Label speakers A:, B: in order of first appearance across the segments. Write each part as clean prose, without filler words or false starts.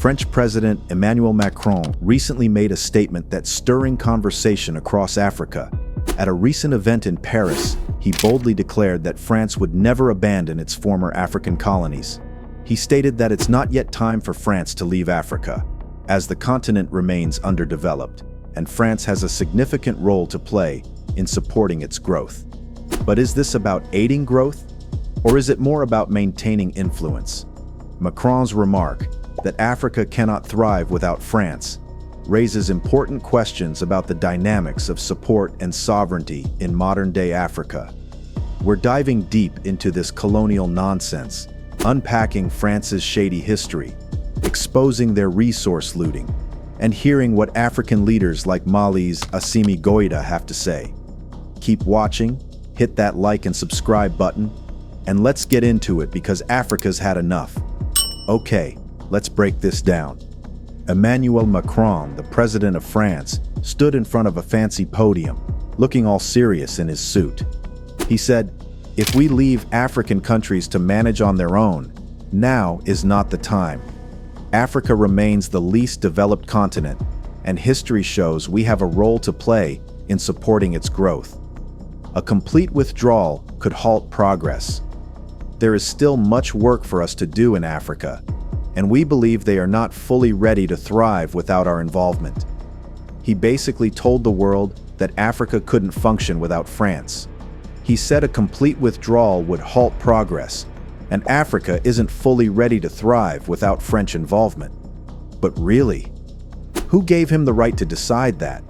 A: French President Emmanuel Macron recently made a statement that's stirring conversation across Africa. At a recent event in Paris, he boldly declared that France would never abandon its former African colonies. He stated that it's not yet time for France to leave Africa, as the continent remains underdeveloped, and France has a significant role to play in supporting its growth. But is this about aiding growth, or is it more about maintaining influence? Macron's remark that Africa cannot thrive without France raises important questions about the dynamics of support and sovereignty in modern-day Africa. We're diving deep into this colonial nonsense, unpacking France's shady history, exposing their resource looting, and hearing what African leaders like Mali's Assimi Goïta have to say. Keep watching, hit that like and subscribe button, and let's get into it because Africa's had enough. Okay, let's break this down. Emmanuel Macron, the president of France, stood in front of a fancy podium, looking all serious in his suit. He said, "If we leave African countries to manage on their own, now is not the time. Africa remains the least developed continent, and history shows we have a role to play in supporting its growth. A complete withdrawal could halt progress. There is still much work for us to do in Africa, and we believe they are not fully ready to thrive without our involvement." He basically told the world that Africa couldn't function without France. He said a complete withdrawal would halt progress, and Africa isn't fully ready to thrive without French involvement. But really, who gave him the right to decide that?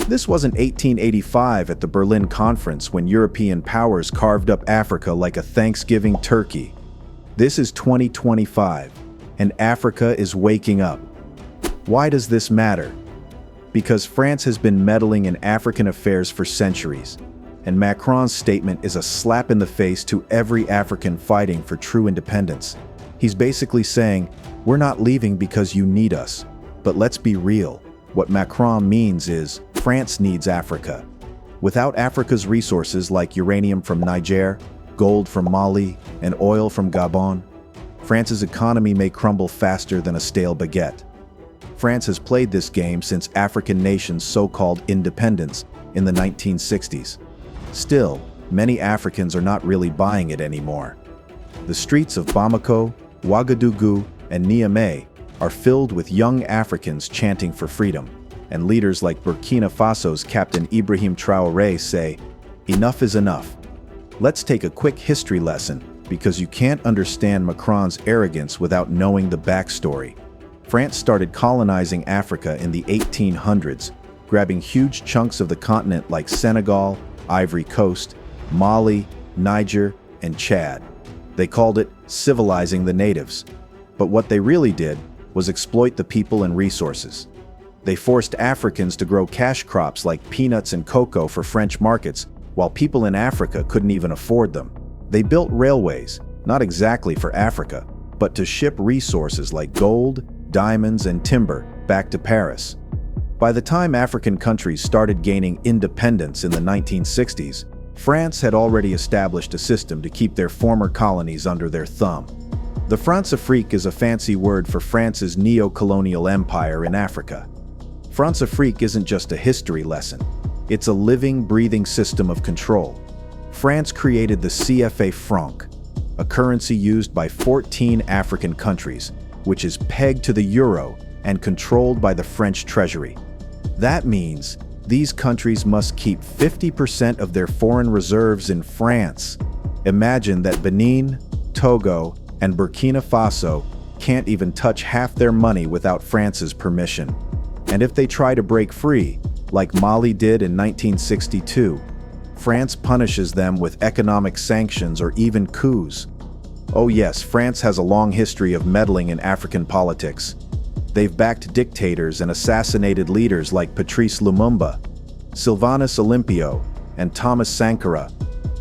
A: This wasn't 1885 at the Berlin Conference when European powers carved up Africa like a Thanksgiving turkey. This is 2025. And Africa is waking up. Why does this matter? Because France has been meddling in African affairs for centuries, and Macron's statement is a slap in the face to every African fighting for true independence. He's basically saying, we're not leaving because you need us. But let's be real. What Macron means is, France needs Africa. Without Africa's resources like uranium from Niger, gold from Mali, and oil from Gabon, France's economy may crumble faster than a stale baguette. France has played this game since African nations' so-called independence in the 1960s. Still, many Africans are not really buying it anymore. The streets of Bamako, Ouagadougou, and Niamey are filled with young Africans chanting for freedom, and leaders like Burkina Faso's Captain Ibrahim Traoré say, "Enough is enough." Let's take a quick history lesson, because you can't understand Macron's arrogance without knowing the backstory. France started colonizing Africa in the 1800s, grabbing huge chunks of the continent like Senegal, Ivory Coast, Mali, Niger, and Chad. They called it civilizing the natives. But what they really did was exploit the people and resources. They forced Africans to grow cash crops like peanuts and cocoa for French markets, while people in Africa couldn't even afford them. They built railways, not exactly for Africa, but to ship resources like gold, diamonds, and timber back to Paris. By the time African countries started gaining independence in the 1960s, France had already established a system to keep their former colonies under their thumb. The France-Afrique is a fancy word for France's neocolonial empire in Africa. France-Afrique isn't just a history lesson. It's a living, breathing system of control. France created the CFA Franc, a currency used by 14 African countries, which is pegged to the euro and controlled by the French treasury. That means these countries must keep 50% of their foreign reserves in France. Imagine that Benin, Togo, and Burkina Faso can't even touch half their money without France's permission. And if they try to break free, like Mali did in 1962, France punishes them with economic sanctions or even coups. Oh yes, France has a long history of meddling in African politics. They've backed dictators and assassinated leaders like Patrice Lumumba, Sylvanus Olympio, and Thomas Sankara,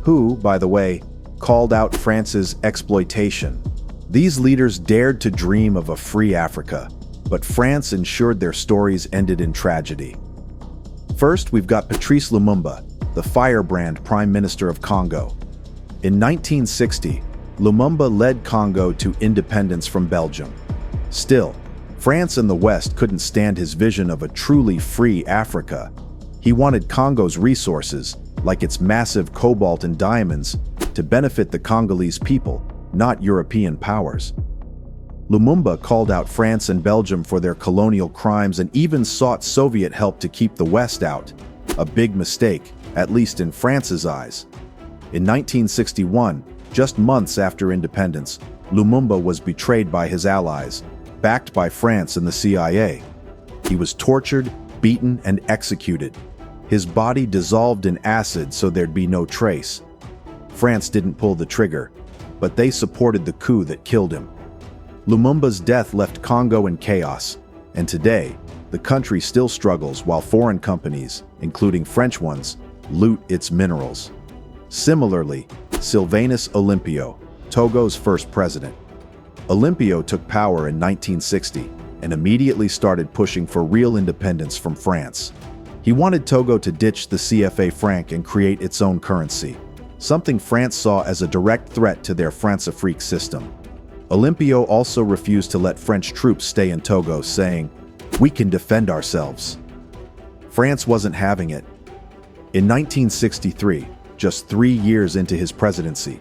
A: who, by the way, called out France's exploitation. These leaders dared to dream of a free Africa, but France ensured their stories ended in tragedy. First, we've got Patrice Lumumba, the firebrand Prime Minister of Congo. In 1960, Lumumba led Congo to independence from Belgium. Still, France and the West couldn't stand his vision of a truly free Africa. He wanted Congo's resources, like its massive cobalt and diamonds, to benefit the Congolese people, not European powers. Lumumba called out France and Belgium for their colonial crimes and even sought Soviet help to keep the West out. A big mistake, at least in France's eyes. In 1961, just months after independence, Lumumba was betrayed by his allies, backed by France and the CIA. He was tortured, beaten, and executed. His body dissolved in acid so there'd be no trace. France didn't pull the trigger, but they supported the coup that killed him. Lumumba's death left Congo in chaos, and today, the country still struggles while foreign companies, including French ones, loot its minerals. Similarly, Sylvanus Olympio, Togo's first president. Olympio took power in 1960 and immediately started pushing for real independence from France. He wanted Togo to ditch the CFA Franc and create its own currency, something France saw as a direct threat to their Françafrique system. Olympio also refused to let French troops stay in Togo, saying, "We can defend ourselves." France wasn't having it. In 1963, just 3 years into his presidency,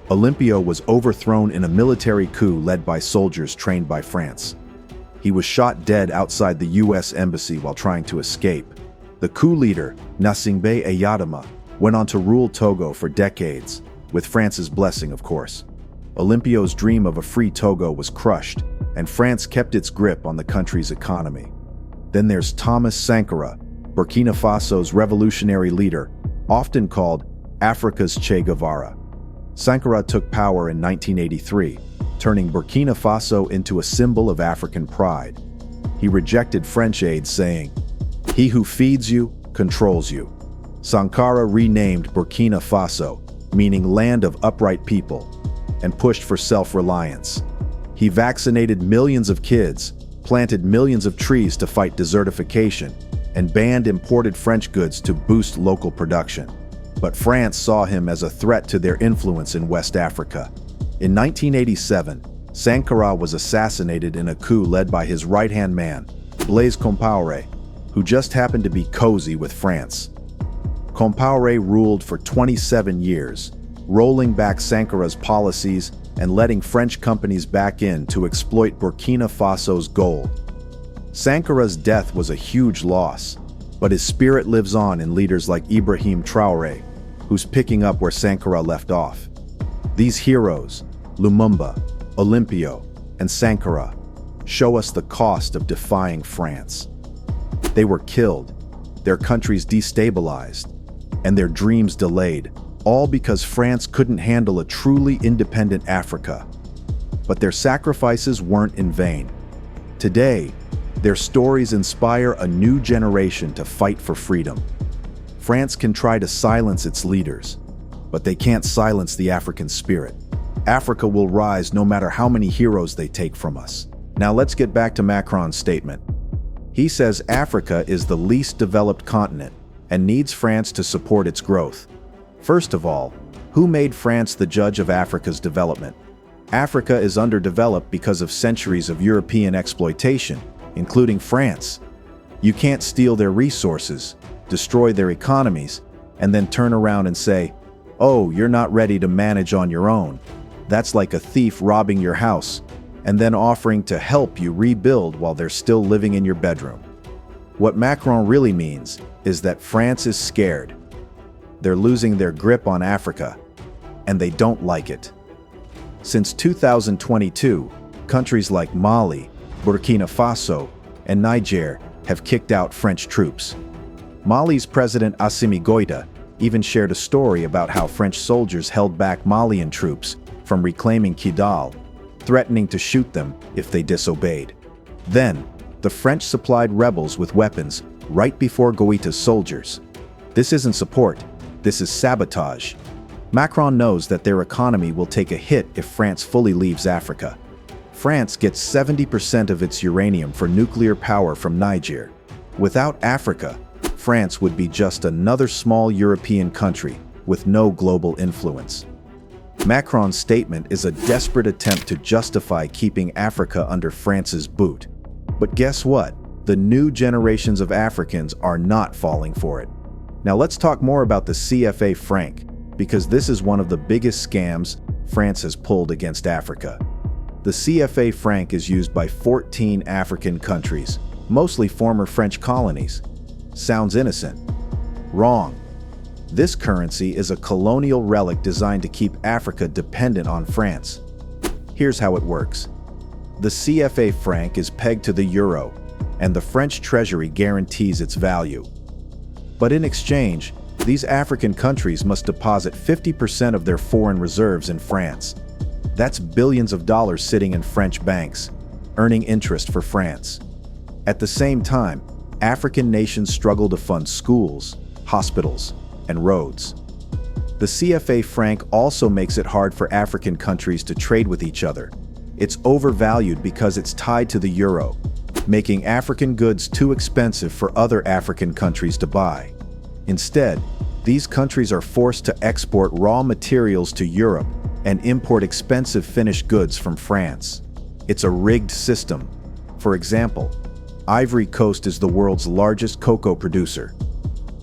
A: Olympio was overthrown in a military coup led by soldiers trained by France. He was shot dead outside the US embassy while trying to escape. The coup leader, Gnassingbé Eyadema, went on to rule Togo for decades, with France's blessing, of course. Olympio's dream of a free Togo was crushed, and France kept its grip on the country's economy. Then there's Thomas Sankara, Burkina Faso's revolutionary leader, often called Africa's Che Guevara. Sankara took power in 1983, turning Burkina Faso into a symbol of African pride. He rejected French aid, saying, "He who feeds you, controls you." Sankara renamed Burkina Faso, meaning land of upright people, and pushed for self-reliance. He vaccinated millions of kids, planted millions of trees to fight desertification, and banned imported French goods to boost local production. But France saw him as a threat to their influence in West Africa. In 1987, Sankara was assassinated in a coup led by his right-hand man, Blaise Compaoré, who just happened to be cozy with France. Compaoré ruled for 27 years, rolling back Sankara's policies and letting French companies back in to exploit Burkina Faso's gold. Sankara's death was a huge loss, but his spirit lives on in leaders like Ibrahim Traoré, who's picking up where Sankara left off. These heroes, Lumumba, Olympio, and Sankara, show us the cost of defying France. They were killed, their countries destabilized, and their dreams delayed, all because France couldn't handle a truly independent Africa. But their sacrifices weren't in vain. Today, their stories inspire a new generation to fight for freedom. France can try to silence its leaders, but they can't silence the African spirit. Africa will rise no matter how many heroes they take from us. Now let's get back to Macron's statement. He says Africa is the least developed continent and needs France to support its growth. First of all, who made France the judge of Africa's development? Africa is underdeveloped because of centuries of European exploitation, including France. You can't steal their resources, destroy their economies, and then turn around and say, "Oh, you're not ready to manage on your own." That's like a thief robbing your house and then offering to help you rebuild while they're still living in your bedroom. What Macron really means is that France is scared. They're losing their grip on Africa, and they don't like it. Since 2022, countries like Mali, Burkina Faso, and Niger have kicked out French troops. Mali's President Assimi Goïta even shared a story about how French soldiers held back Malian troops from reclaiming Kidal, threatening to shoot them if they disobeyed. Then, the French supplied rebels with weapons right before Goïta's soldiers. This isn't support, this is sabotage. Macron knows that their economy will take a hit if France fully leaves Africa. France gets 70% of its uranium for nuclear power from Niger. Without Africa, France would be just another small European country with no global influence. Macron's statement is a desperate attempt to justify keeping Africa under France's boot. But guess what? The new generations of Africans are not falling for it. Now let's talk more about the CFA Franc, because this is one of the biggest scams France has pulled against Africa. The CFA Franc is used by 14 African countries, mostly former French colonies. Sounds innocent. Wrong. This currency is a colonial relic designed to keep Africa dependent on France. Here's how it works. The CFA Franc is pegged to the euro, and the French treasury guarantees its value. But in exchange, these African countries must deposit 50% of their foreign reserves in France. That's billions of dollars sitting in French banks, earning interest for France. At the same time, African nations struggle to fund schools, hospitals, and roads. The CFA Franc also makes it hard for African countries to trade with each other. It's overvalued because it's tied to the euro, making African goods too expensive for other African countries to buy. Instead, these countries are forced to export raw materials to Europe and import expensive finished goods from France. It's a rigged system. For example, Ivory Coast is the world's largest cocoa producer.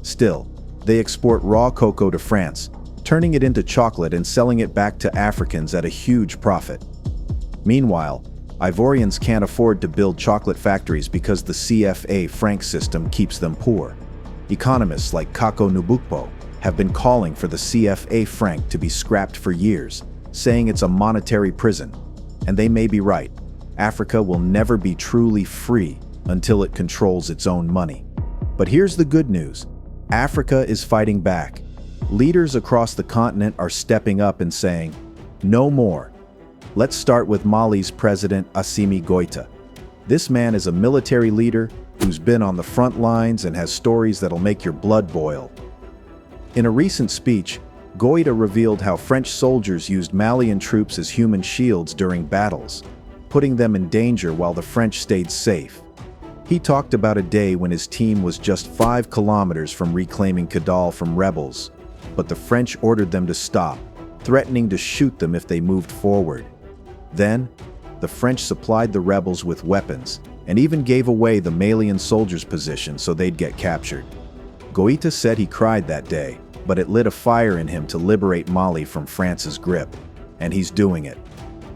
A: Still, they export raw cocoa to France, turning it into chocolate and selling it back to Africans at a huge profit. Meanwhile, Ivorians can't afford to build chocolate factories because the CFA Franc system keeps them poor. Economists like Kako Nubukpo have been calling for the CFA Franc to be scrapped for years, saying it's a monetary prison. And they may be right. Africa will never be truly free until it controls its own money. But here's the good news. Africa is fighting back. Leaders across the continent are stepping up and saying, no more. Let's start with Mali's President Assimi Goïta. This man is a military leader who's been on the front lines and has stories that'll make your blood boil. In a recent speech, Goïta revealed how French soldiers used Malian troops as human shields during battles, putting them in danger while the French stayed safe. He talked about a day when his team was just 5 kilometers from reclaiming Kidal from rebels, but the French ordered them to stop, threatening to shoot them if they moved forward. Then, the French supplied the rebels with weapons and even gave away the Malian soldiers' position so they'd get captured. Goïta said he cried that day, but it lit a fire in him to liberate Mali from France's grip, and he's doing it.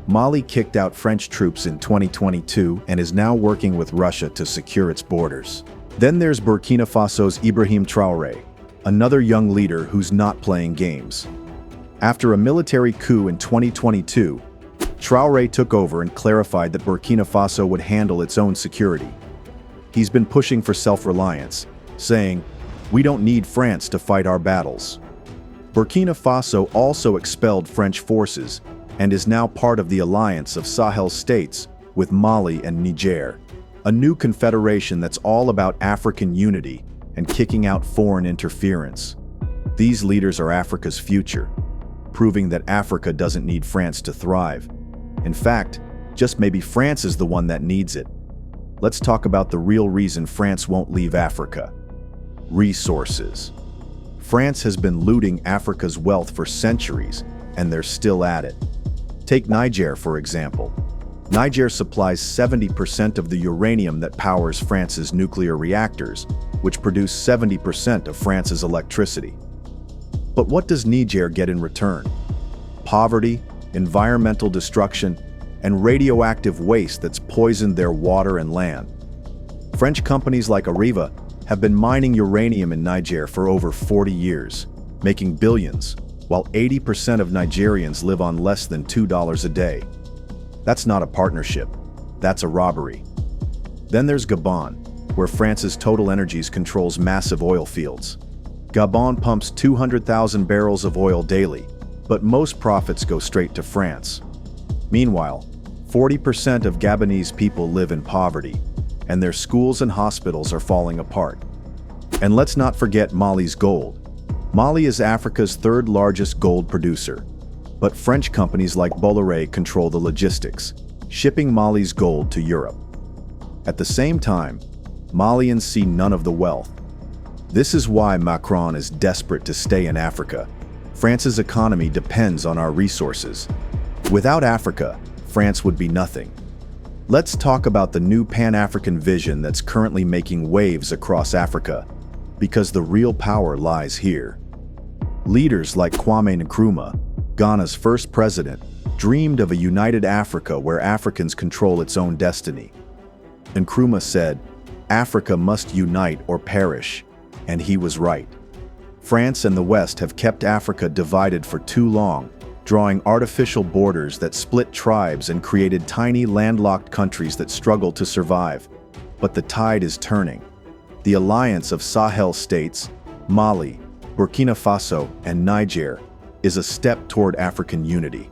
A: Mali kicked out French troops in 2022 and is now working with Russia to secure its borders. Then there's Burkina Faso's Ibrahim Traoré, another young leader who's not playing games. After a military coup in 2022, Traoré took over and clarified that Burkina Faso would handle its own security. He's been pushing for self-reliance, saying, "We don't need France to fight our battles." Burkina Faso also expelled French forces and is now part of the alliance of Sahel states with Mali and Niger, a new confederation that's all about African unity and kicking out foreign interference. These leaders are Africa's future, proving that Africa doesn't need France to thrive. In fact, just maybe France is the one that needs it. Let's talk about the real reason France won't leave Africa. Resources. France has been looting Africa's wealth for centuries, and they're still at it. Take Niger, for example. Niger supplies 70% of the uranium that powers France's nuclear reactors, which produce 70% of France's electricity. But what does Niger get in return? Poverty, environmental destruction, and radioactive waste that's poisoned their water and land. French companies like Areva have been mining uranium in Niger for over 40 years, making billions, while 80% of Nigerians live on less than $2 a day. That's not a partnership, that's a robbery. Then there's Gabon, where France's Total Energies controls massive oil fields. Gabon pumps 200,000 barrels of oil daily, but most profits go straight to France. Meanwhile, 40% of Gabonese people live in poverty, and their schools and hospitals are falling apart. And let's not forget Mali's gold. Mali is Africa's third largest gold producer, but French companies like Bolloré control the logistics, shipping Mali's gold to Europe. At the same time, Malians see none of the wealth. This is why Macron is desperate to stay in Africa. France's economy depends on our resources. Without Africa, France would be nothing. Let's talk about the new Pan-African vision that's currently making waves across Africa, because the real power lies here. Leaders like Kwame Nkrumah, Ghana's first president, dreamed of a united Africa where Africans control its own destiny. Nkrumah said, "Africa must unite or perish," and he was right. France and the West have kept Africa divided for too long, drawing artificial borders that split tribes and created tiny landlocked countries that struggle to survive. But the tide is turning. The alliance of Sahel states, Mali, Burkina Faso, and Niger, is a step toward African unity.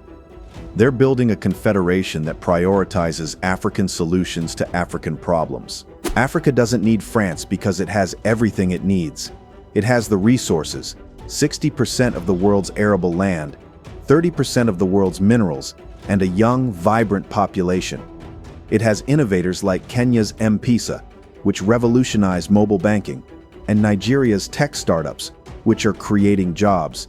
A: They're building a confederation that prioritizes African solutions to African problems. Africa doesn't need France because it has everything it needs. It has the resources, 60% of the world's arable land, 30% of the world's minerals, and a young, vibrant population. It has innovators like Kenya's M-Pesa, which revolutionized mobile banking, and Nigeria's tech startups, which are creating jobs.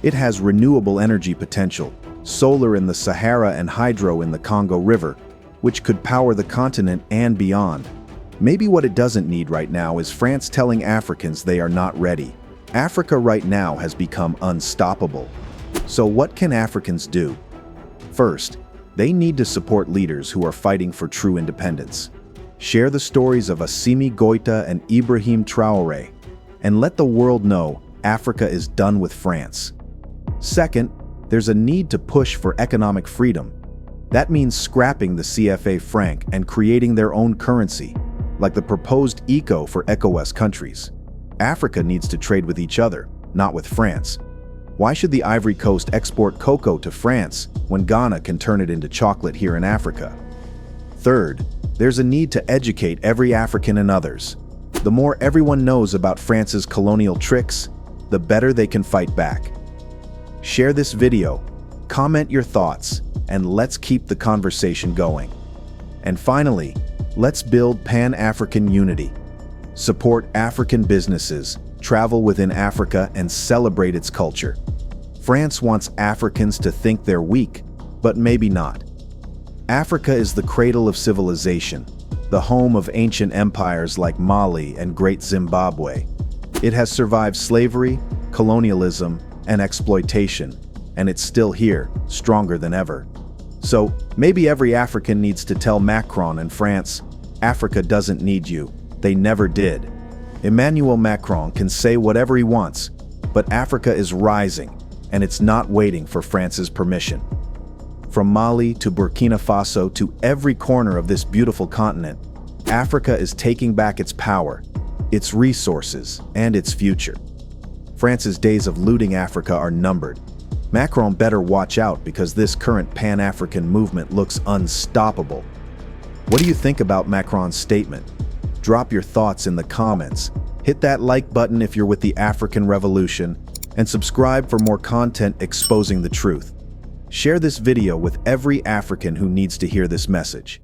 A: It has renewable energy potential, solar in the Sahara and hydro in the Congo River, which could power the continent and beyond. Maybe what it doesn't need right now is France telling Africans they are not ready. Africa right now has become unstoppable. So what can Africans do? First, they need to support leaders who are fighting for true independence. Share the stories of Assimi Goïta and Ibrahim Traoré, and let the world know Africa is done with France. Second, there's a need to push for economic freedom. That means scrapping the CFA Franc and creating their own currency, like the proposed ECO for ECOWAS countries. Africa needs to trade with each other, not with France. Why should the Ivory Coast export cocoa to France when Ghana can turn it into chocolate here in Africa? Third, there's a need to educate every African and others. The more everyone knows about France's colonial tricks, the better they can fight back. Share this video, comment your thoughts, and let's keep the conversation going. And finally, let's build Pan-African unity. Support African businesses, travel within Africa, and celebrate its culture. France wants Africans to think they're weak, but maybe not. Africa is the cradle of civilization, the home of ancient empires like Mali and Great Zimbabwe. It has survived slavery, colonialism, and exploitation, and it's still here, stronger than ever. So maybe every African needs to tell Macron and France, Africa doesn't need you. They never did. Emmanuel Macron can say whatever he wants, but Africa is rising, and it's not waiting for France's permission. From Mali to Burkina Faso to every corner of this beautiful continent, Africa is taking back its power, its resources, and its future. France's days of looting Africa are numbered. Macron better watch out because this current Pan-African movement looks unstoppable. What do you think about Macron's statement? Drop your thoughts in the comments. Hit that like button if you're with the African Revolution, and subscribe for more content exposing the truth. Share this video with every African who needs to hear this message.